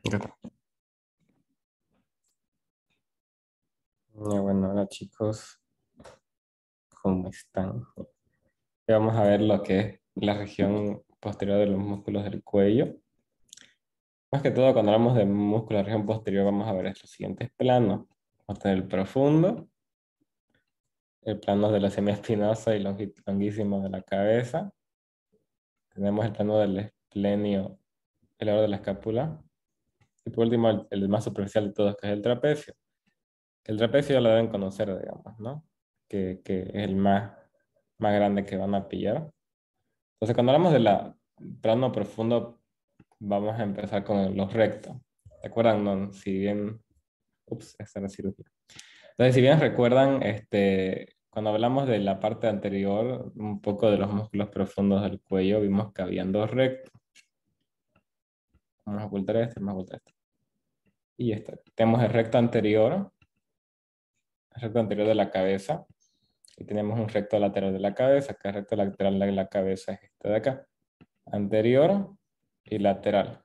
Ya está. Bueno, hola chicos, ¿cómo están? Hoy vamos a ver lo que es la región posterior de los músculos del cuello. Más que todo, cuando hablamos de músculo de la región posterior, vamos a ver estos siguientes planos. Vamos a tener el profundo, el plano de la semiespinosa y longuísimo de la cabeza. Tenemos el plano del esplenio, el lado de la escápula. Y por último, el más superficial de todos, que es el trapecio. El trapecio ya lo deben conocer, digamos, ¿no? Que es el más grande que van a pillar. Entonces, cuando hablamos de la plano profundo, vamos a empezar con los rectos. ¿Recuerdan? No? Si bien, esta es la cirugía. Entonces, si bien recuerdan, cuando hablamos de la parte anterior, un poco de los músculos profundos del cuello, vimos que habían dos rectos. Vamos a ocultar vamos a ocultar este. Y este. Tenemos el recto anterior de la cabeza, y tenemos un recto lateral de la cabeza, que el recto lateral de la cabeza es este de acá. Anterior y lateral.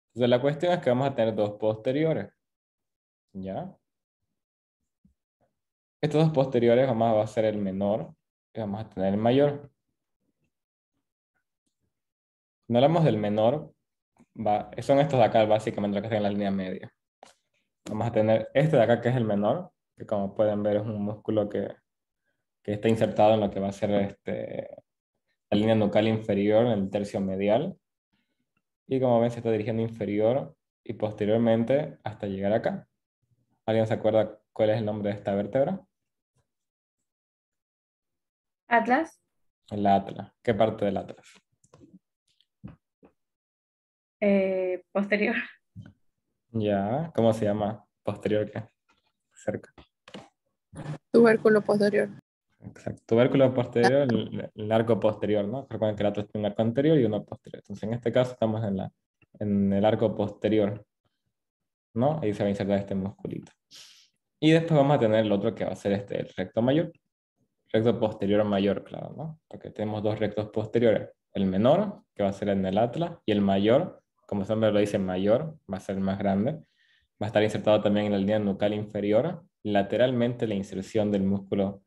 Entonces la cuestión es que vamos a tener dos posteriores, ¿ya? Estos dos posteriores va a ser el menor y vamos a tener el mayor. Cuando hablamos del menor, son estos de acá básicamente los que están en la línea media. Vamos a tener este de acá que es el menor, que como pueden ver es un músculo que está insertado en lo que va a ser la línea nucal inferior, en el tercio medial. Y como ven se está dirigiendo inferior y posteriormente hasta llegar acá. ¿Alguien se acuerda cuál es el nombre de esta vértebra? Atlas, El atlas. ¿Qué parte del atlas? posterior. Ya, ¿cómo se llama? Posterior, ¿qué? Cerca. Tubérculo posterior. Exacto. Tubérculo posterior, el arco posterior, ¿no? Recuerden que el atlas tiene un arco anterior y uno posterior. Entonces, en este caso estamos en el arco posterior, ¿no? Ahí se va a insertar este musculito. Y después vamos a tener el otro que va a ser el recto mayor. Recto posterior mayor, claro, ¿no? Porque tenemos dos rectos posteriores. El menor, que va a ser en el atlas, y el mayor, como su nombre lo dice, mayor, va a ser el más grande. Va a estar insertado también en la línea nucal inferior, lateralmente la inserción del músculo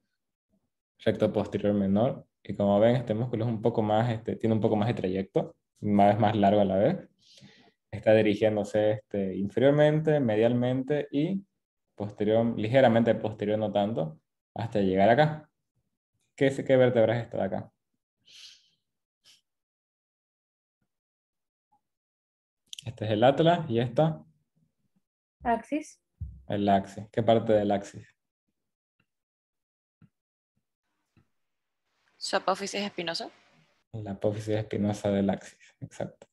recto posterior menor. Y como ven, este músculo es un poco más, tiene un poco más de trayecto, más largo a la vez. Está dirigiéndose inferiormente, medialmente y posterior, ligeramente posterior, no tanto, hasta llegar acá. ¿Qué vértebra es esta de acá? Este es el atlas y esta, Axis, el axis. ¿Qué parte del axis? Su apófisis espinosa. La apófisis espinosa del axis, exacto.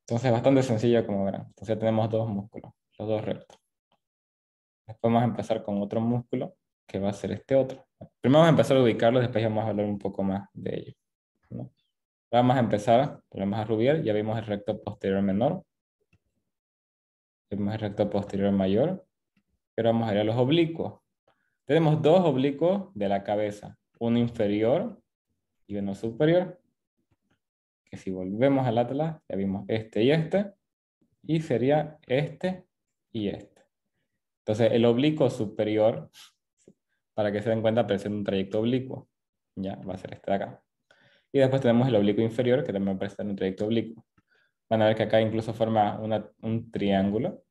Entonces es bastante sencillo como verán. Entonces ya tenemos dos músculos, los dos rectos. Después vamos a empezar con otro músculo, que va a ser este otro. Primero vamos a empezar a ubicarlos, después ya vamos a hablar un poco más de ellos, ¿no? Vamos a empezar, volvemos a rubiar, ya vimos el recto posterior menor, vimos el recto posterior mayor, pero vamos a ir a los oblicuos. Tenemos dos oblicuos de la cabeza, uno inferior y uno superior, que si volvemos al atlas, ya vimos y sería este y este. Entonces, el oblicuo superior, para que se den cuenta, presenta un trayecto oblicuo. Ya, va a ser este de acá. Y después tenemos el oblicuo inferior, que también presenta un trayecto oblicuo. Van a ver que acá incluso forma un triángulo.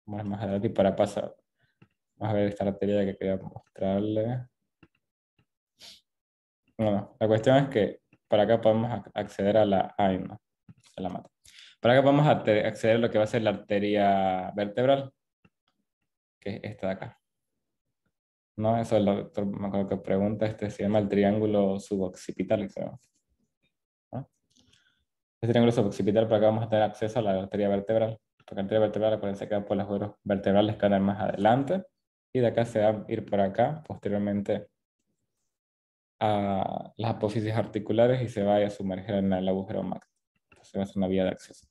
Vamos más adelante y para pasar. Vamos a ver esta arteria que quería mostrarle. Bueno, la cuestión es que para acá podemos acceder a la... Ay, no, se la mata. Para acá podemos acceder a lo que va a ser la arteria vertebral, que es esta de acá. No, eso el doctor me acuerdo que pregunta, se llama el triángulo suboccipital, creo. ¿No? Este triángulo suboccipital, para acá vamos a tener acceso a la arteria vertebral. Porque la arteria vertebral, acuérdense que por los huesos vertebrales que andan más adelante. Y de acá se va a ir por acá, posteriormente a las apófisis articulares y se va a sumergir en el agujero magno. Entonces va a ser una vía de acceso.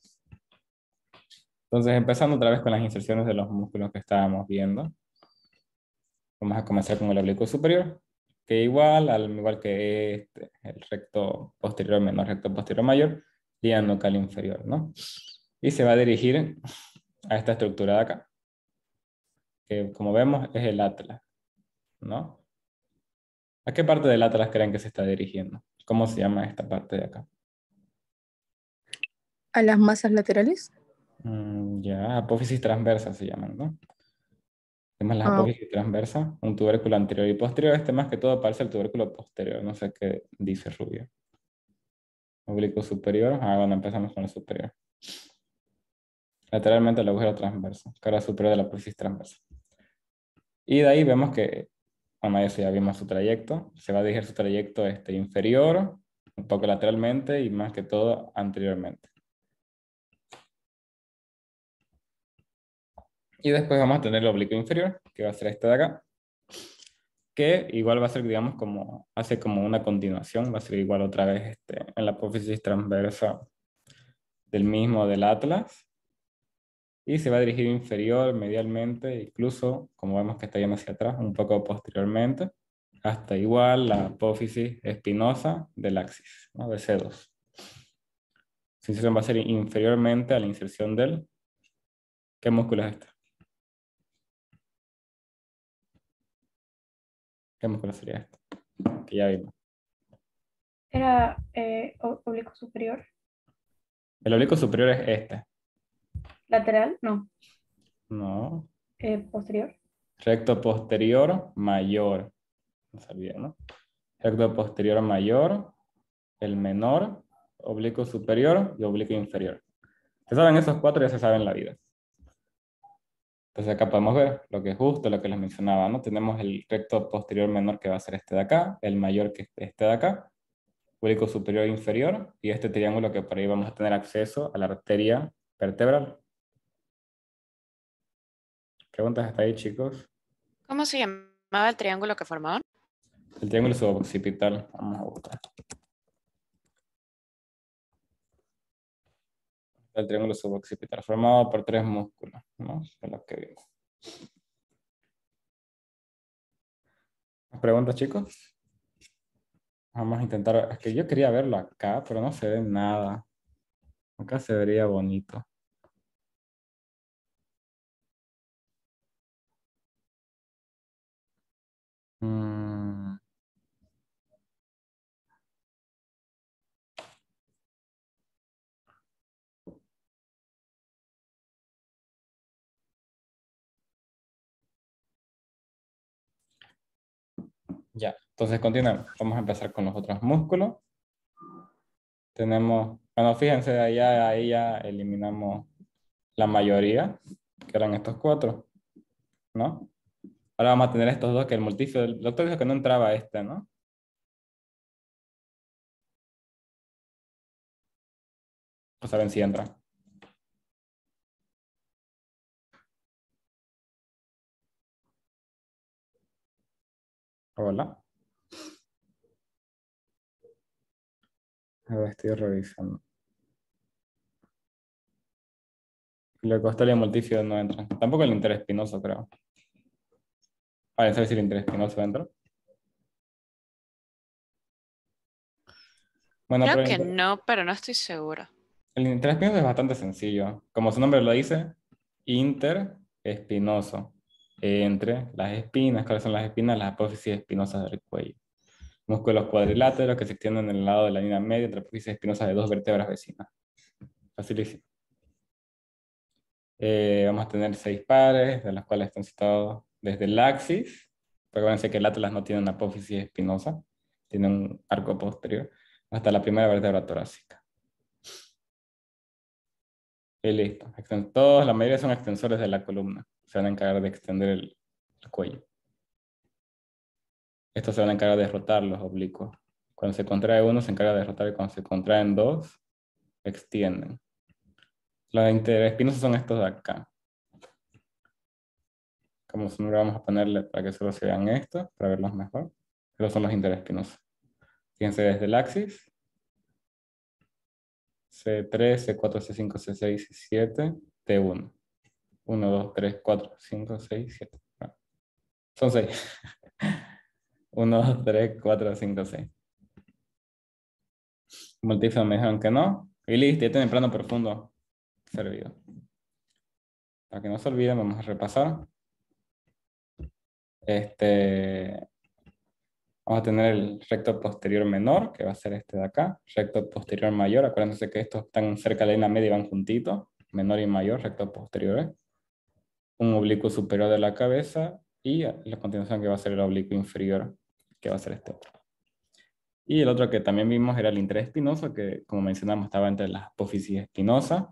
Entonces, empezando otra vez con las inserciones de los músculos que estábamos viendo. Vamos a comenzar con el oblicuo superior, que igual que el recto posterior menor, recto posterior mayor, línea nucal inferior, ¿no? Y se va a dirigir a esta estructura de acá, que como vemos es el atlas, ¿no? ¿A qué parte del atlas creen que se está dirigiendo? ¿Cómo se llama esta parte de acá? ¿A las masas laterales? Ya, apófisis transversa se llaman, ¿no? Tenemos las Ah, apófisis transversas, un tubérculo anterior y posterior. Este más que todo parece el tubérculo posterior, no sé qué dice Rubio. Oblicuo superior, bueno, empezamos con el superior. Lateralmente el agujero transverso, cara superior de la apófisis transversa. Y de ahí vemos que, bueno, eso ya vimos su trayecto. Se va a dirigir su trayecto inferior, un poco lateralmente y más que todo anteriormente. Y después vamos a tener el oblicuo inferior, que va a ser este de acá, que igual va a ser, digamos, hace como una continuación, va a ser igual otra vez en la apófisis transversa del mismo del atlas, y se va a dirigir inferior, medialmente, incluso, como vemos que está yendo hacia atrás, un poco posteriormente, hasta igual la apófisis espinosa del axis, ¿no? De C2. Su inserción va a ser inferiormente a la inserción del... ¿Qué músculo es este? ¿Qué músculo sería este? Que ya vimos. Era oblicuo superior. El oblicuo superior es este. Lateral, no. No. Posterior. Recto posterior mayor. No sabía, ¿no? Recto posterior mayor, el menor, oblicuo superior y oblicuo inferior. Se saben esos cuatro, ya se saben la vida. Entonces acá podemos ver lo que es justo, lo que les mencionaba, ¿no? Tenemos el recto posterior menor que va a ser este de acá, el mayor que es este de acá, oblicuo superior e inferior, y este triángulo que por ahí vamos a tener acceso a la arteria vertebral. ¿Preguntas hasta ahí, chicos? ¿cómo se llamaba el triángulo que formaban? El triángulo suboccipital, vamos a buscar. El triángulo suboccipital, formado por tres músculos, ¿no? De los que vimos. ¿Más preguntas, chicos? Vamos a intentar, es que yo quería verlo acá, pero no se ve nada. Acá se vería bonito. Mm, ya, entonces continuamos. Vamos a empezar con los otros músculos. Tenemos, bueno, fíjense, ahí ya eliminamos la mayoría, que eran estos cuatro, ¿no? Ahora vamos a tener estos dos, que el multífio, el doctor dijo que no entraba ¿no? No saben si entra. Hola. A ver, estoy revisando. La costal y el multífio no entran. Tampoco el interespinoso, creo. Vale, ¿sabes si el interespinoso entra? Bueno, Creo pero que no, pero no estoy segura. el interespinoso es bastante sencillo. Como su nombre lo dice, interespinoso. Entre las espinas, ¿cuáles son las espinas? Las apófisis espinosas del cuello. Músculos cuadriláteros que se extienden en el lado de la línea media entre apófisis espinosas de dos vértebras vecinas. Facilísimo. Vamos a tener 6 pares, de los cuales están citados desde el axis. Recuerden que el atlas no tiene una apófisis espinosa, tiene un arco posterior, hasta la primera vértebra torácica. Y listo. Todos, la mayoría son extensores de la columna. Se van a encargar de extender el cuello. Estos se van a encargar de rotar los oblicuos. Cuando se contrae uno, se encarga de rotar, y cuando se contraen dos, extienden. Los interespinosos son estos de acá. Como su nombre, vamos a ponerle para que solo se vean estos, para verlos mejor. Estos son los interespinosos. Fíjense desde el axis. C3, C4, C5, C6, C7, T1. 1, 2, 3, 4, 5, 6, 7. Son 6. 1, 2, 3, 4, 5, 6. Multífero me dijeron que no. Y listo, ya tienen plano profundo servido. Para que no se olviden, vamos a repasar. Vamos a tener el recto posterior menor, que va a ser este de acá. Recto posterior mayor, acuérdense que estos están cerca de la línea media y van juntitos. Menor y mayor, recto posteriores. Un oblicuo superior de la cabeza y la continuación que va a ser el oblicuo inferior, que va a ser este otro. Y el otro que también vimos era el interespinoso, que como mencionamos estaba entre las apófisis espinosas,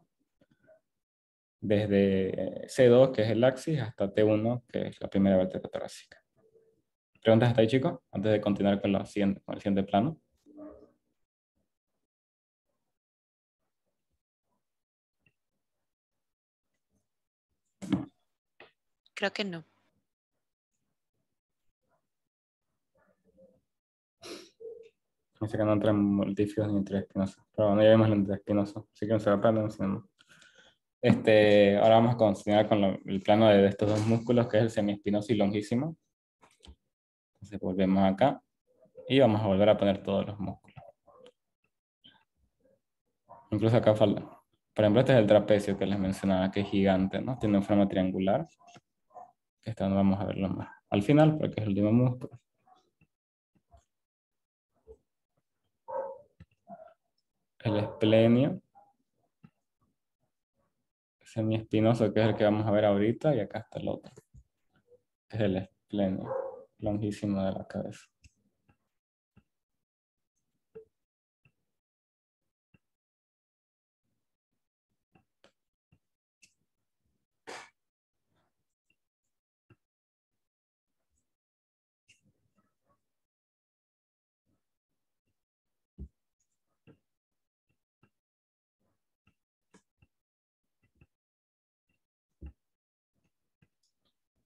desde C2, que es el axis, hasta T1, que es la primera vértebra torácica. ¿Preguntas hasta ahí, chicos? Antes de continuar con el siguiente plano. Creo que no. Dice que no entra en multífidos ni interespinosos. Pero bueno, ya vimos el interespinoso, así que no se va a aprender enseñando. Ahora vamos a continuar con el plano de estos dos músculos, que es el semiespinoso y longísimo. Entonces volvemos acá y vamos a volver a poner todos los músculos. Incluso acá falta. Por ejemplo, este es el trapecio que les mencionaba, que es gigante, ¿no? Tiene una forma triangular. Esta no vamos a verlo más al final, porque es el último músculo. El esplenio. Semiespinoso, que es el que vamos a ver ahorita, y acá está el otro. Es el esplenio, longísimo de la cabeza.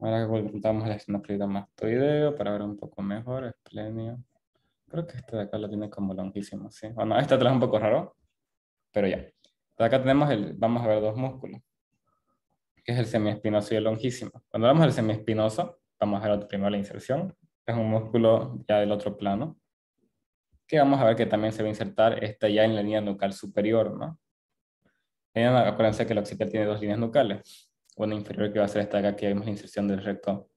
Ahora voltamos al esternocleidomastoideo para ver un poco mejor, esplenio. Creo que este de acá lo tiene como longísimo, ¿sí? Bueno, este atrás es un poco raro, pero ya. De acá tenemos vamos a ver dos músculos, que es el semiespinoso y el longísimo. Cuando hablamos del semiespinoso, vamos a ver primero la inserción. Es un músculo ya del otro plano, que vamos a ver que también se va a insertar ya en la línea nucal superior, ¿no? Acuérdense que el occipital tiene dos líneas nucales. Una inferior que va a ser esta de acá, que vemos la inserción del recto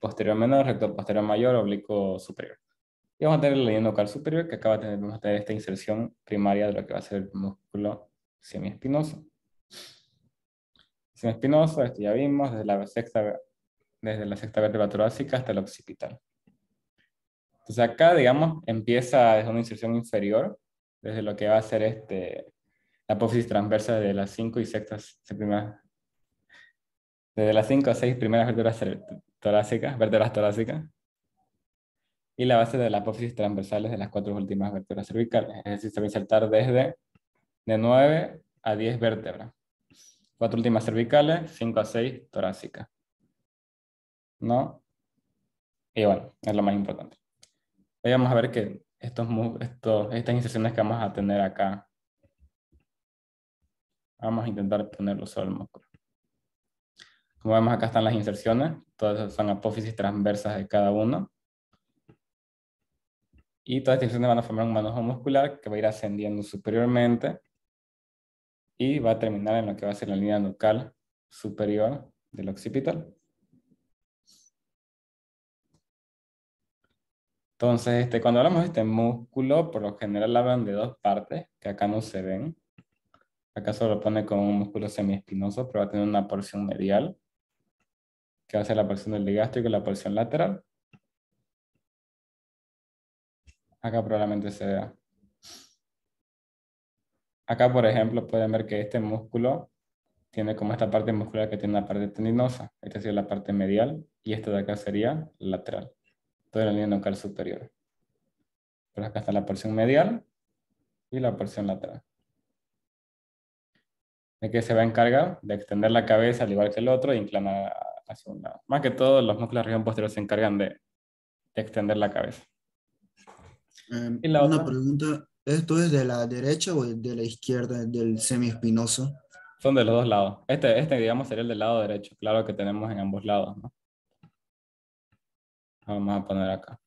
posterior menor, recto posterior mayor, oblicuo superior. Y vamos a tener la línea nucal superior, que acá vamos a tener esta inserción primaria de lo que va a ser el músculo semiespinoso. Semiespinoso, esto ya vimos, desde la sexta vértebra torácica hasta el occipital. Entonces acá, digamos, empieza desde una inserción inferior, desde lo que va a ser la apófisis transversa de las 5 y sextas primeras, desde las 5 a 6 primeras vértebras torácicas, y la base de la apófisis transversales de las 4 últimas vértebras cervicales. Es decir, se va a insertar desde de 9 a 10 vértebras. 4 últimas cervicales, 5 a 6 torácicas. ¿No? Y bueno, es lo más importante. Hoy vamos a ver que estas inserciones que vamos a tener acá, vamos a intentar ponerlo sobre el músculo. Como vemos, acá están las inserciones, todas son apófisis transversas de cada uno. Y todas estas inserciones van a formar un manojo muscular que va a ir ascendiendo superiormente y va a terminar en lo que va a ser la línea nucal superior del occipital. Entonces, cuando hablamos de este músculo, por lo general hablan de dos partes, que acá no se ven. Acá se lo pone como un músculo semiespinoso, pero va a tener una porción medial, que va a ser la porción del digástrico y la porción lateral. Acá probablemente se vea. Acá, por ejemplo, pueden ver que este músculo tiene como esta parte muscular que tiene una parte tendinosa. Esta sería la parte medial y esta de acá sería lateral. Toda la línea nucal superior. Pero acá está la porción medial y la porción lateral. ¿De qué se va a encargar? De extender la cabeza al igual que el otro e inclinar hacia un lado. Más que todo, los músculos de la región posterior se encargan de extender la cabeza. Y la Una otra pregunta, ¿esto es de la derecha o de la izquierda del semiespinoso? son de los dos lados. Digamos, sería el del lado derecho. Claro que tenemos en ambos lados, ¿no? Vamos a poner acá.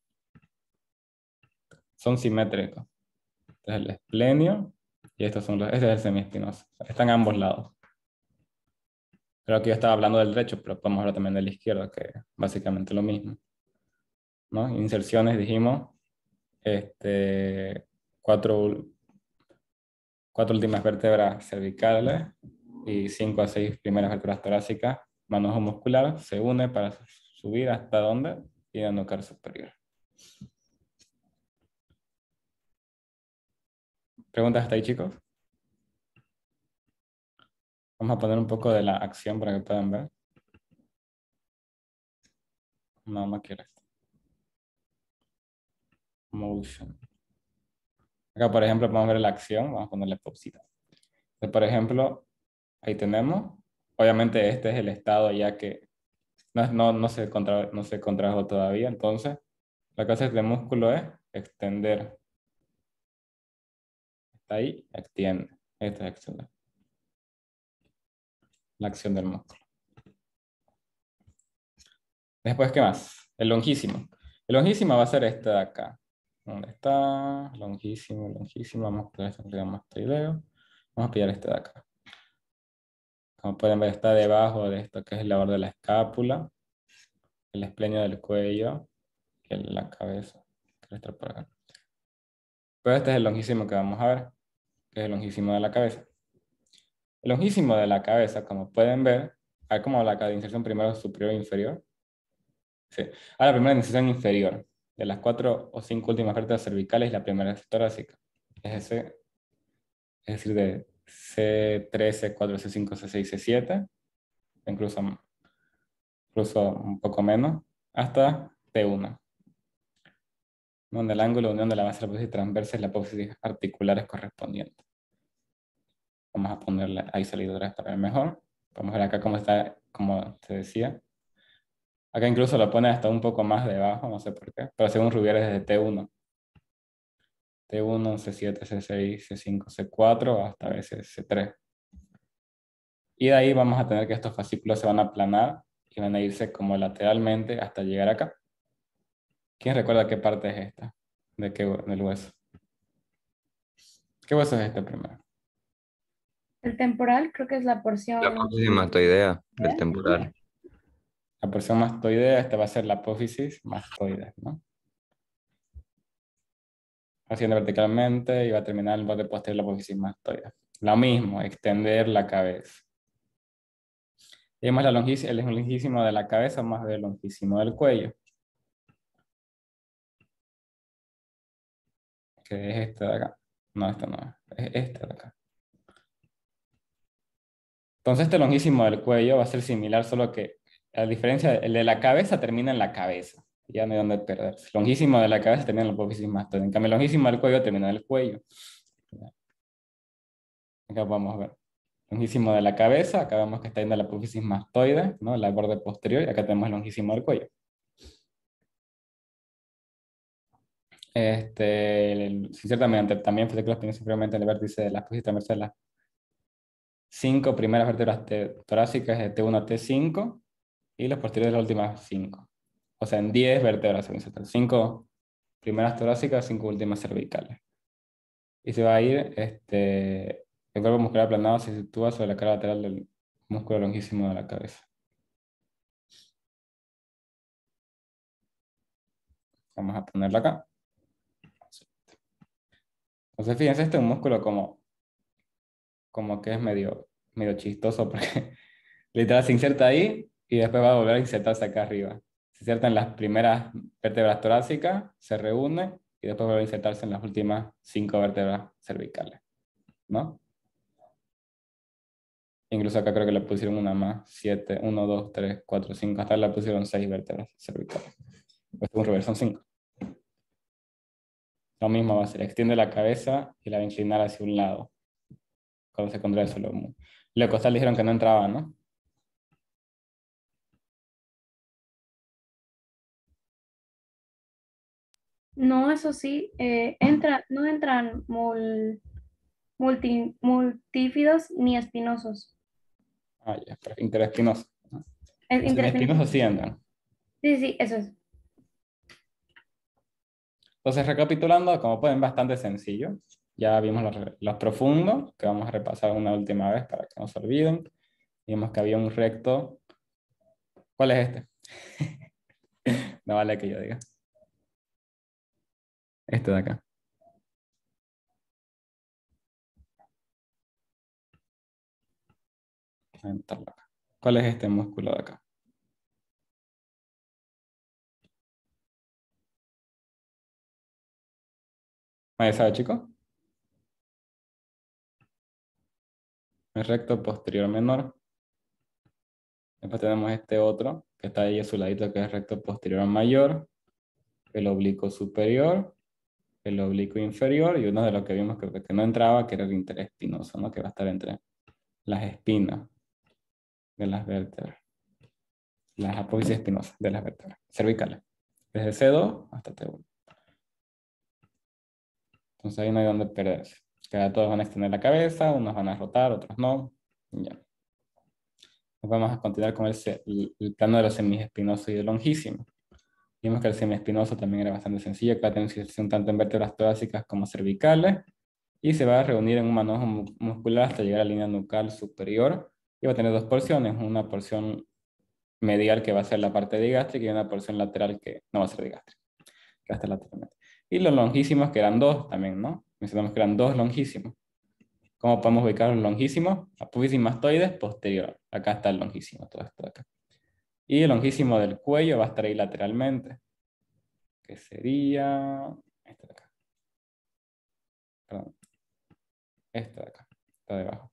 Son simétricos. Este es el esplenio Y estos son este es el semiespinoso. Están a ambos lados. Creo que yo estaba hablando del derecho, pero podemos hablar también del izquierdo, que es básicamente lo mismo, ¿no? Inserciones, dijimos, cuatro, cuatro últimas vértebras cervicales y 5 a 6 primeras vértebras torácicas, manojo muscular, se une para subir hasta donde y el nucar superior. ¿Preguntas hasta ahí, chicos? Vamos a poner un poco de la acción para que puedan ver. No, no quiero esto. Motion. Acá, por ejemplo, podemos ver la acción. Vamos a ponerle pausita. Entonces, por ejemplo, ahí tenemos. Obviamente este es el estado ya que no se contrajo todavía. Entonces, lo que hace este músculo es extender. Está ahí, extiende. Esta es extender. La acción del músculo. Después, ¿qué más? El longísimo. El longísimo va a ser este de acá. ¿Dónde está? Longísimo, longísimo. Vamos a poner este mastoideo. Vamos a pillar este de acá. Como pueden ver, está debajo de esto que es el labor de la escápula, el esplenio del cuello y la cabeza. Por acá. Pero este es el longísimo que vamos a ver, que es el longísimo de la cabeza. El longísimo de la cabeza, como pueden ver, hay como la de inserción primero superior e inferior. Sí. Ahora, la primera inserción inferior. De las 4 o 5 últimas vértebras cervicales, la primera es torácica. Es decir, de C3, C4, C5, C6, C7, incluso un poco menos, hasta T1, donde el ángulo de unión de la base de la apófisis transversa y la apófisis articulares correspondientes. Vamos a ponerle ahí salidores para ver mejor. Vamos a ver acá cómo está, como te decía. Acá incluso lo pone hasta un poco más debajo, no sé por qué, pero según Rubier es desde T1. T1, C7, C6, C5, C4, hasta a veces C3. Y de ahí vamos a tener que estos fascículos se van a aplanar y van a irse como lateralmente hasta llegar acá. ¿Quién recuerda qué parte es esta? Del hueso. ¿Qué hueso es este primero? El temporal creo que es la La porción. apófisis mastoidea del temporal. La porción mastoidea, esta va a ser la apófisis mastoide, ¿no? Haciendo verticalmente y va a terminar en el borde posterior de la apófisis mastoide. Lo mismo, extender la cabeza. Y vemos el longísimo de la cabeza más del longísimo del cuello. Que es este de acá. No, este no es este de acá. Entonces este longísimo del cuello va a ser similar, solo que a diferencia, el de la cabeza termina en la cabeza. Ya no hay dónde perderse. El longísimo de la cabeza termina en la apófisis mastoide. En cambio, el longísimo del cuello termina en el cuello. Acá vamos a ver. Longísimo de la cabeza, acá vemos que está yendo la apófisis mastoide, ¿no? La borde posterior, y acá tenemos el longísimo del cuello. Sí, ciertamente, también fue que los tenía simplemente en el vértice de la apófisis transversal de las 5 primeras vértebras torácicas de T1 a T5 y los posteriores de las últimas 5. O sea, en 10 vértebras se van a insertar. 5 primeras torácicas, 5 últimas cervicales. Y se va a ir, el cuerpo muscular aplanado se sitúa sobre la cara lateral del músculo longísimo de la cabeza. Vamos a ponerlo acá. Entonces, fíjense, este es un músculo como que es medio chistoso porque literal se inserta ahí y después va a volver a insertarse acá arriba. Se inserta en las primeras vértebras torácicas, se reúne y después vuelve a insertarse en las últimas 5 vértebras cervicales, ¿no? Incluso acá creo que le pusieron una más, 7, 1, 2, 3, 4, 5, hasta le pusieron 6 vértebras cervicales. Pues un reverso son 5. Lo mismo va a ser, extiende la cabeza y la va a inclinar hacia un lado. Cuando se contrae eso lo costal dijeron que no entraba, ¿no? No, eso sí, no entran multífidos ni espinosos. Ah, ya, pero interespinoso. ¿No? Es Los semiespinosos sí entran. Sí, sí, eso es. Entonces, recapitulando, como pueden, bastante sencillo. Ya vimos los profundos, que vamos a repasar una última vez para que no se olviden. Vimos que había un recto. ¿Cuál es este? No vale que yo diga. Este de acá. Voy a anotarlo acá. ¿Cuál es este músculo de acá? ¿Nadie sabe, chicos? El recto posterior menor. Después tenemos este otro, que está ahí a su ladito, que es recto posterior mayor, el oblicuo superior, el oblicuo inferior, y uno de los que vimos que no entraba, que era el interespinoso, ¿no? Que va a estar entre las espinas de las vértebras, las apófisis espinosas de las vértebras cervicales, desde C2 hasta T1. Entonces ahí no hay donde perderse. Que todos van a extender la cabeza, unos van a rotar, otros no. Ya. Vamos a continuar con el plano de los semiespinosos y de longísimo. Vimos que el semiespinoso también era bastante sencillo, que va a tener inserción tanto en vértebras torácicas como cervicales, y se va a reunir en un manojo muscular hasta llegar a la línea nucal superior, y va a tener dos porciones, una porción medial que va a ser la parte digástrica y una porción lateral que no va a ser digástrica, que va a estar lateralmente. Y los longísimos, que eran dos también, ¿no? Mencionamos que eran dos longísimos. ¿Cómo podemos ubicar los longísimos? Apófisis mastoides posterior. Acá está el longísimo, todo esto de acá. Y el longísimo del cuello va a estar ahí lateralmente, que sería este de acá. Perdón. Este de acá, está debajo.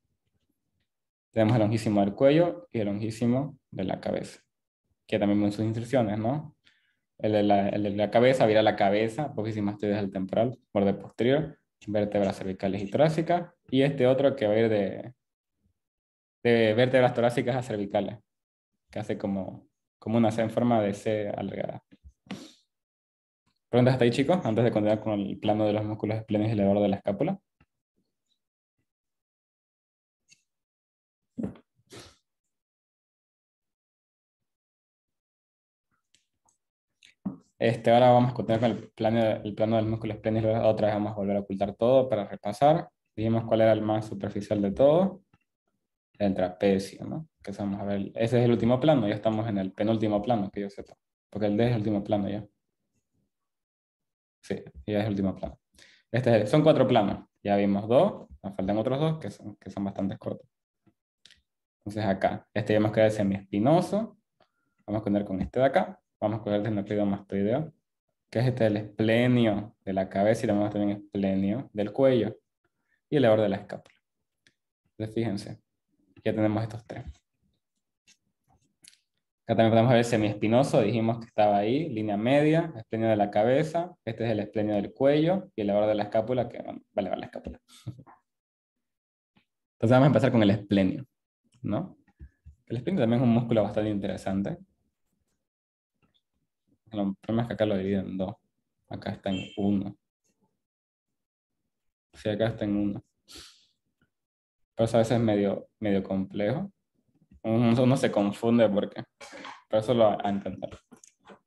Tenemos el longísimo del cuello y el longísimo de la cabeza, que también ven sus inserciones, ¿no? El de la cabeza, viera la cabeza, apófisis mastoides del temporal, borde posterior, vértebras cervicales y torácicas, y este otro que va a ir de vértebras torácicas a cervicales, que hace como una C en forma de C alargada. ¿Preguntas hasta ahí, chicos? Antes de continuar con el plano de los músculos esplenios y elevador de la escápula. Ahora vamos a continuar con el plano del músculo esplénico. Otra vez vamos a volver a ocultar todo para repasar. Dijimos cuál era el más superficial de todo. El trapecio, ¿no? Que vamos a ver. Ese es el último plano. Ya estamos en el penúltimo plano, que yo sepa. Porque el D es el último plano ya. Sí, ya es el último plano. Son 4 planos. Ya vimos 2. Nos faltan otros 2 que son bastante cortos. Entonces acá, vemos que es semiespinoso. Vamos a continuar con este de acá. Vamos a coger el nucleido mastoideo, que es el esplenio de la cabeza, y tenemos también esplenio del cuello y el elevador de la escápula. Entonces fíjense, ya tenemos estos tres. Acá también podemos ver el semiespinoso, dijimos que estaba ahí, línea media, esplenio de la cabeza, este es el esplenio del cuello y el elevador de la escápula, que va a elevar la escápula. Entonces vamos a empezar con el esplenio, ¿no? El esplenio también es un músculo bastante interesante. El problema es que acá lo dividen en 2. Acá está en 1. Sí, acá está en 1. Pero eso a veces es medio complejo. Uno se confunde porque, pero eso lo va a intentar.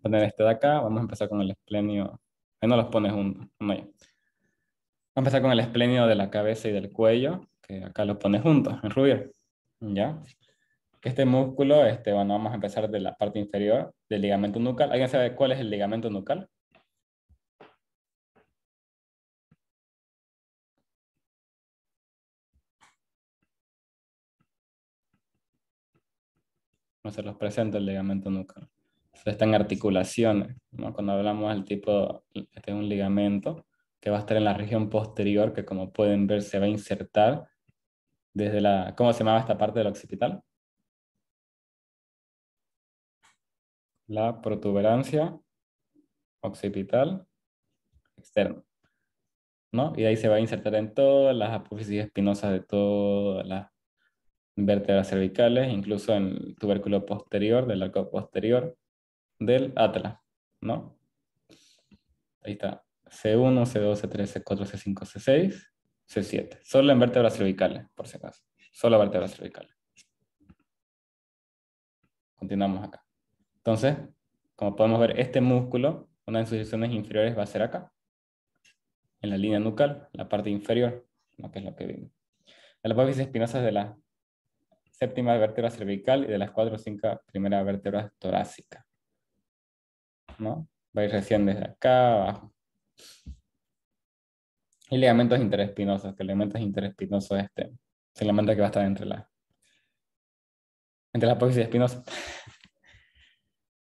Poner este de acá, vamos a empezar con el esplenio. Ahí no los pones juntos. No, ya. Vamos a empezar con el esplenio de la cabeza y del cuello, que acá lo pones juntos, en rubio. ¿Ya? Este músculo, bueno, vamos a empezar de la parte inferior del ligamento nucal. ¿Alguien sabe cuál es el ligamento nucal? No se los presenta el ligamento nucal. Está en articulaciones, ¿no? Cuando hablamos del tipo, este es un ligamento que va a estar en la región posterior, que como pueden ver se va a insertar desde la, ¿cómo se llamaba esta parte del occipital? La protuberancia occipital externa, ¿no? Y de ahí se va a insertar en todas las apófisis espinosas de todas las vértebras cervicales, incluso en el tubérculo posterior, del arco posterior del atlas, ¿no? Ahí está. C1, C2, C3, C4, C5, C6, C7. Solo en vértebras cervicales, por si acaso. Solo vértebras cervicales. Continuamos acá. Entonces, como podemos ver, este músculo, una de sus secciones inferiores va a ser acá. en la línea nucal, la parte inferior, ¿no? Que es lo que vimos. La apófisis espinosa es de la séptima vértebra cervical y de las 4 o 5 primeras vértebras torácicas, ¿no? Va a ir recién desde acá abajo. Y ligamentos interespinosos, que el ligamento interespinoso es el ligamento que va a estar entre la apófisis espinosa.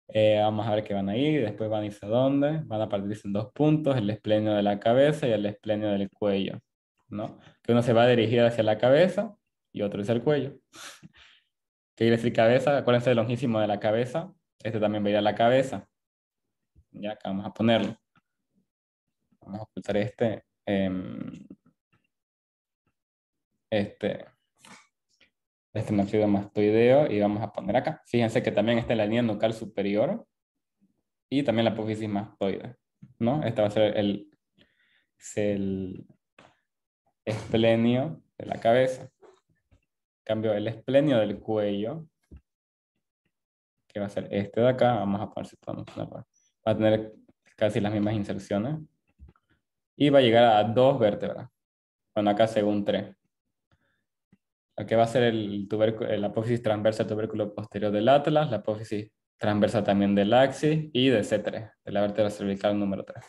Vamos a ver qué van a ir, después van a irse a dónde, van a partirse en dos puntos, el esplenio de la cabeza y el esplenio del cuello, ¿no? Que uno se va a dirigir hacia la cabeza y otro hacia el cuello. ¿Qué quiere decir cabeza? Acuérdense del longísimo de la cabeza, este también va a ir a la cabeza. Ya acá vamos a ponerlo. Vamos a ocultar este nucleido mastoideo y vamos a poner acá. Fíjense que también está en la línea nucal superior y también la apófisis mastoide, ¿no? Este va a ser el esplenio de la cabeza. En cambio, el esplenio del cuello, que va a ser este de acá, vamos a poner si podemos ponerlo. Va a tener casi las mismas inserciones y va a llegar a 2 vértebras. Bueno, acá según 3. Aquí va a ser la apófisis transversa del tubérculo posterior del atlas, la apófisis transversa también del axis y de C3, de la vértebra cervical número 3.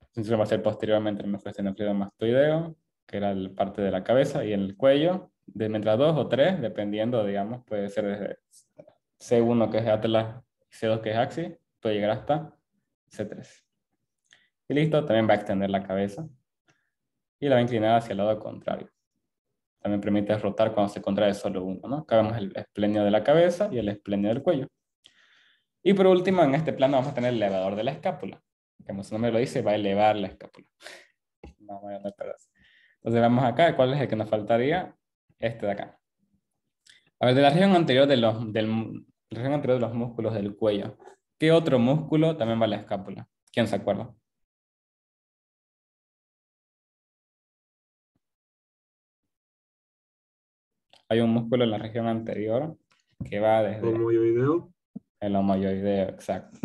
Entonces va a ser posteriormente el mefloestenocleido mastoideo, que era la parte de la cabeza, y en el cuello, de mientras 2 o 3, dependiendo, digamos, puede ser desde C1 que es atlas, C2 que es axis, puede llegar hasta C3. Y listo, también va a extender la cabeza y la va a inclinar hacia el lado contrario. También permite rotar cuando se contrae solo uno, ¿no? Acá vemos el esplenio de la cabeza y el esplenio del cuello. Y por último, en este plano vamos a tener el elevador de la escápula. Como su nombre lo dice, va a elevar la escápula. No, voy a no perderse. Entonces vamos acá, ¿cuál es el que nos faltaría? Este de acá. A ver, de la región anterior de la región anterior de los músculos del cuello, ¿qué otro músculo también va a la escápula? ¿Quién se acuerda? Hay un músculo en la región anterior que va desde Homoioideo. el homoioideo, exacto.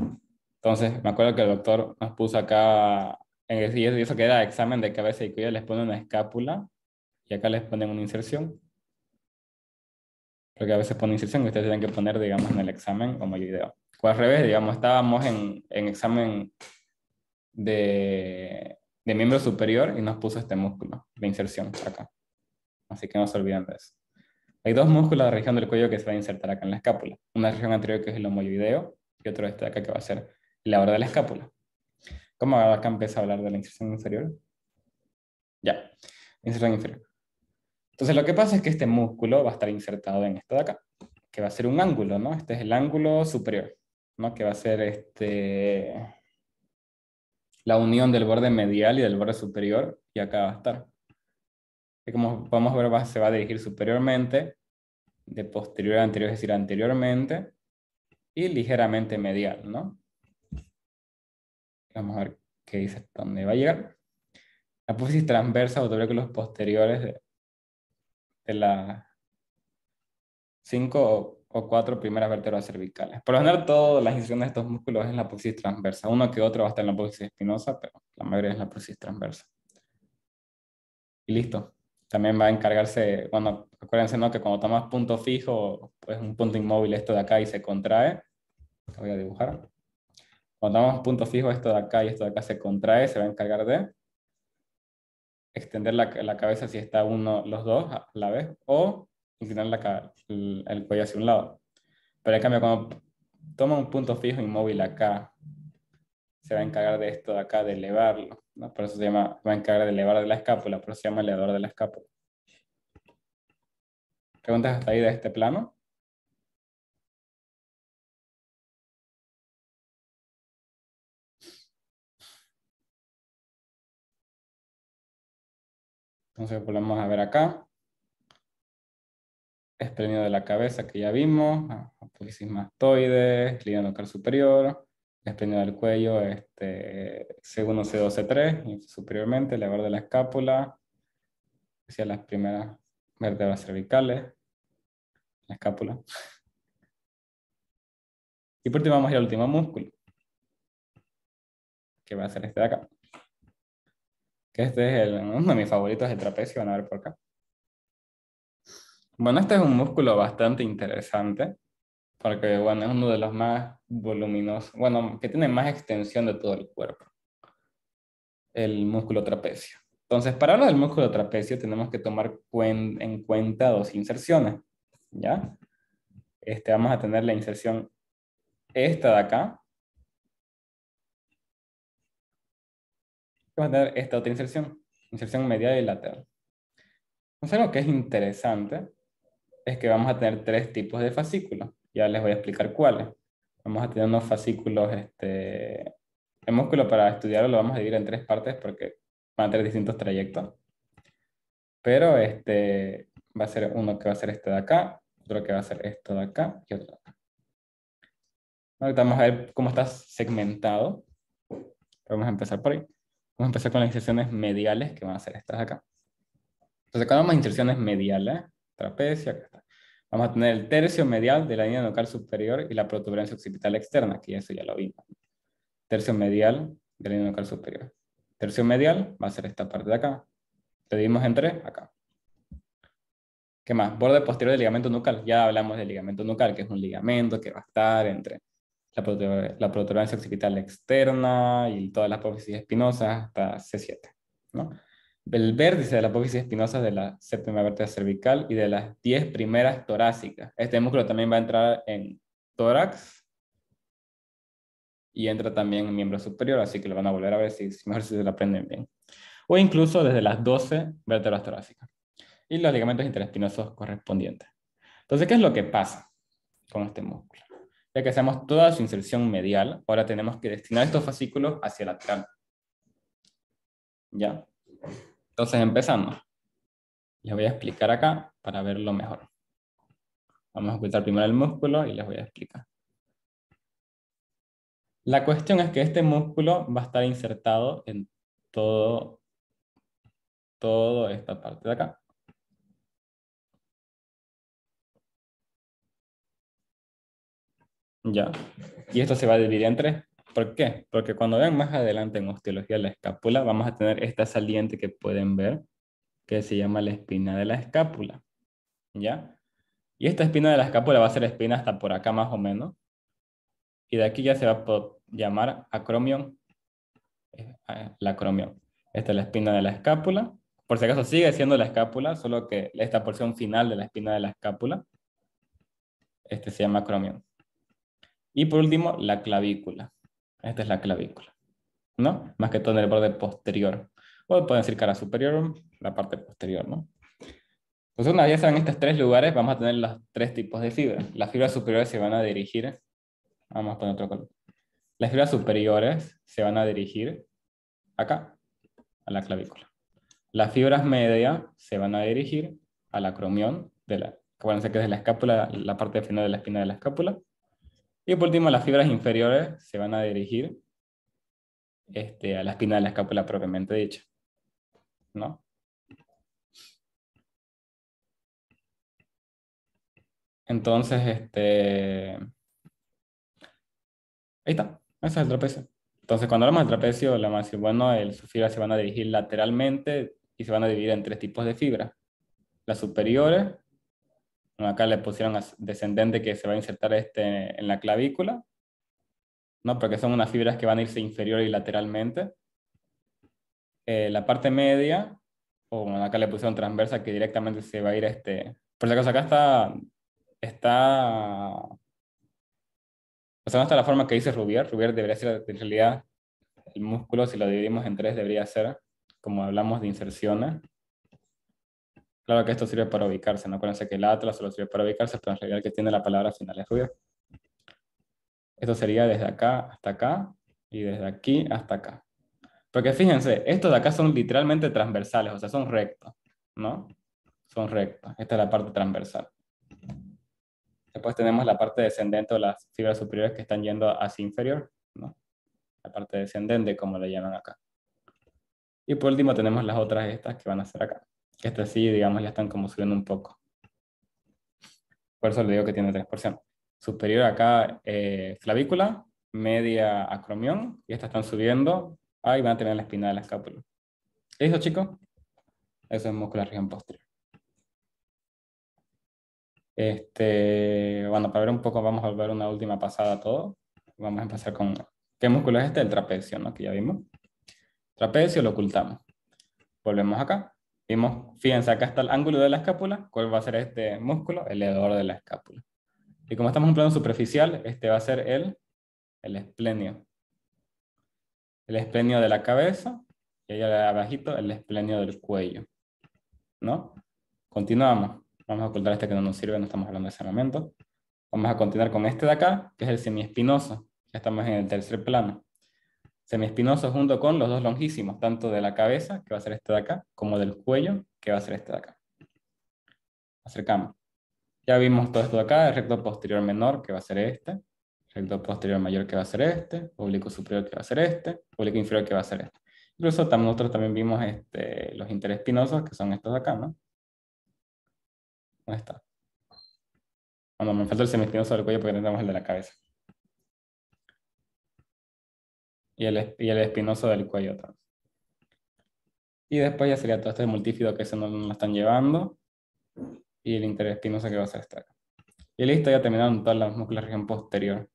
Entonces, me acuerdo que el doctor nos puso acá, y eso que era examen de cabeza y cuello, les pone una escápula y acá les ponen una inserción. Porque a veces pone inserción y ustedes tienen que poner, digamos, en el examen homoioideo. O al revés, digamos, estábamos en examen de miembro superior y nos puso este músculo de inserción acá. Así que no se olviden de eso. Hay dos músculos de la región del cuello que se va a insertar acá en la escápula. Una región anterior que es el homoioideo y otro este de acá que va a ser la hora de la escápula. ¿Cómo acá empieza a hablar de la inserción inferior? Ya, inserción inferior. Entonces lo que pasa es que este músculo va a estar insertado en esto de acá, que va a ser un ángulo, ¿no? Este es el ángulo superior, ¿no? Que va a ser la unión del borde medial y del borde superior, y acá va a estar. Y como podemos ver, se va a dirigir superiormente, de posterior a anterior, es decir, anteriormente, y ligeramente medial, ¿no? Vamos a ver qué dice, dónde va a llegar. La apófisis transversa o tubérculos posteriores de las 5 o 4 primeras vértebras cervicales. Por lo general, todas las inserciones de estos músculos es en la apófisis transversa. Uno que otro va a estar en la apófisis espinosa, pero la mayoría es la apófisis transversa. Y listo. También va a encargarse, bueno, acuérdense, ¿no? Que cuando tomas punto fijo, pues un punto inmóvil, esto de acá y se contrae. Lo voy a dibujar. Cuando tomamos punto fijo, esto de acá y esto de acá se contrae, se va a encargar de extender la cabeza si está los dos a la vez, o inclinar el cuello hacia un lado. Pero en cambio, cuando toma un punto fijo inmóvil acá, se va a encargar de esto de acá, de elevarlo, ¿no? Por eso va a encargar de elevar de la escápula, por eso se llama elevador de la escápula. ¿Preguntas hasta ahí de este plano? Entonces volvemos a ver acá. Esplenio de la cabeza que ya vimos, apófisis mastoide, línea nucal superior, esplenio del cuello, C1, C2, C3, y superiormente, elevador de la escápula, hacia las primeras vértebras cervicales, la escápula. Y por último vamos a ir al último músculo. que va a ser este de acá. Que este es uno de mis favoritos, el trapecio, van a ver por acá. Bueno, este es un músculo bastante interesante, porque bueno, es uno de los más voluminosos, bueno, que tiene más extensión de todo el cuerpo, el músculo trapecio. Entonces, para hablar del músculo trapecio tenemos que tomar en cuenta dos inserciones, ¿ya? Vamos a tener la inserción esta de acá. Vamos a tener esta otra inserción medial y lateral. Entonces, algo que es interesante es que vamos a tener tres tipos de fascículos. Ya les voy a explicar cuáles. Vamos a tener unos fascículos, el músculo para estudiarlo lo vamos a dividir en tres partes porque van a tener distintos trayectos. Pero va a ser uno que va a ser este de acá, otro que va a ser esto de acá y otro de acá. Ahorita vamos a ver cómo está segmentado. Vamos a empezar por ahí. Vamos a empezar con las inserciones mediales que van a ser estas de acá. Entonces, cuando vamos a inserciones mediales, trapecio, acá está. Vamos a tener el tercio medial de la línea nucal superior y la protuberancia occipital externa, que eso ya lo vimos. Tercio medial de la línea nucal superior. Tercio medial va a ser esta parte de acá. Lo dividimos en tres, acá. ¿Qué más? Borde posterior del ligamento nucal. Ya hablamos del ligamento nucal, que es un ligamento que va a estar entre la protuberancia occipital externa y todas las apófisis espinosas hasta C7, ¿no? El vértice de la apófisis espinosa de la séptima vértebra cervical y de las 10 primeras torácicas. Este músculo también va a entrar en tórax y entra también en miembro superior, así que lo van a volver a ver si mejor si se lo aprenden bien. O incluso desde las 12 vértebras torácicas y los ligamentos interespinosos correspondientes. Entonces, ¿qué es lo que pasa con este músculo? Ya que hacemos toda su inserción medial, ahora tenemos que destinar estos fascículos hacia lateral. ¿Ya? Entonces, empezando. Les voy a explicar acá para verlo mejor. Vamos a ocultar primero el músculo y les voy a explicar. La cuestión es que este músculo va a estar insertado en toda esta parte de acá. Ya. Y esto se va a dividir en tres. ¿Por qué? Porque cuando vean más adelante en osteología de la escápula, vamos a tener esta saliente que pueden ver, que se llama la espina de la escápula. ¿Ya? Y esta espina de la escápula va a ser espina hasta por acá más o menos. Y de aquí ya se va a llamar acromion. La acromion. Esta es la espina de la escápula. Por si acaso sigue siendo la escápula, solo que esta porción final de la espina de la escápula, se llama acromion. Y por último, la clavícula. Esta es la clavícula, ¿no? Más que todo en el borde posterior. O pueden decir cara superior, la parte posterior, ¿no? Entonces, una vez en estos tres lugares, vamos a tener los tres tipos de fibras. Las fibras superiores se van a dirigir, vamos a poner otro color. Las fibras superiores se van a dirigir acá, a la clavícula. Las fibras medias se van a dirigir al acromión, acuérdense que es de la escápula, la parte final de la espina de la escápula. Y por último, las fibras inferiores se van a dirigir a la espina de la escápula propiamente dicha, ¿no? Entonces, ahí está, ese es el trapecio. Entonces, cuando hablamos del trapecio, la más bueno, sus fibras se van a dirigir lateralmente y se van a dividir en tres tipos de fibras. Las superiores, acá le pusieron descendente que se va a insertar en la clavícula, ¿no? Porque son unas fibras que van a irse inferior y lateralmente. La parte media, o bueno, acá le pusieron transversa que directamente se va a ir por si acaso acá o sea, no está la forma que dice Rubier. Rubier debería ser, en realidad, el músculo, si lo dividimos en tres, debería ser, como hablamos de inserciones. Claro que esto sirve para ubicarse, no acuérdense que el atlas solo sirve para ubicarse, pero en realidad el que tiene la palabra final es Rubier. Esto sería desde acá y desde aquí hasta acá. Porque fíjense, estos de acá son literalmente transversales, o sea, son rectos, ¿no? Son rectos. Esta es la parte transversal. Después tenemos la parte descendente o las fibras superiores que están yendo hacia inferior, ¿no? La parte descendente, como le llaman acá. Y por último tenemos las otras estas que van a ser acá. Estas sí, digamos, ya están como subiendo un poco. Por eso le digo que tiene 3%. Superior acá, clavícula, media acromión, y estas están subiendo, ahí van a tener la espina de la escápula. ¿Listo, chicos? Eso es músculo de la región posterior. Bueno, para ver un poco, vamos a volver una última pasada a todo. Vamos a empezar con, ¿qué músculo es este? El trapecio, ¿no? Que ya vimos. Trapecio lo ocultamos. Volvemos acá. Vimos, fíjense, acá está el ángulo de la escápula. ¿Cuál va a ser este músculo? El elevador de la escápula. Y como estamos en un plano superficial, este va a ser el esplenio. El esplenio de la cabeza, y ahí abajito el esplenio del cuello, ¿no? Continuamos. Vamos a ocultar este que no nos sirve, no estamos hablando de ese momento. Vamos a continuar con este de acá, que es el semiespinoso. Ya estamos en el tercer plano. Semiespinoso junto con los dos longísimos, tanto de la cabeza, que va a ser este de acá, como del cuello, que va a ser este de acá. Acercamos. Ya vimos todo esto de acá, el recto posterior menor, que va a ser este. Recto posterior mayor, que va a ser este. Oblicuo superior, que va a ser este. Oblicuo inferior, que va a ser este. Incluso nosotros también vimos los interespinosos, que son estos de acá, ¿no? ¿Dónde está? Bueno, me falta el semiespinoso del cuello porque tenemos el de la cabeza. Y el espinoso del cuello también. Y después ya sería todo este multífido que ese no lo están llevando. Y el interespinoso que va a ser este acá. Y listo, ya terminaron todas las músculos de la región posterior.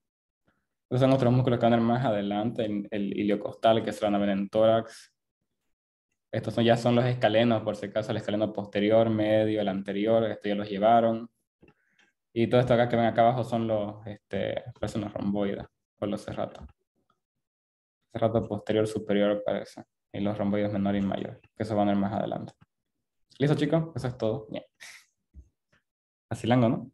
Estos son otros músculos que van a ir más adelante. El iliocostal, que se van a ver en tórax. Estos ya son los escalenos, por si acaso, el escaleno posterior, medio, el anterior. Esto ya los llevaron. Y todo esto acá que ven acá abajo son parecen los romboides, o los cerratos. Cerrato posterior superior parece. Y los romboides menor y mayor, que eso van a ir más adelante. ¿Listo, chicos? Eso es todo. Bien. Asilango, ¿no?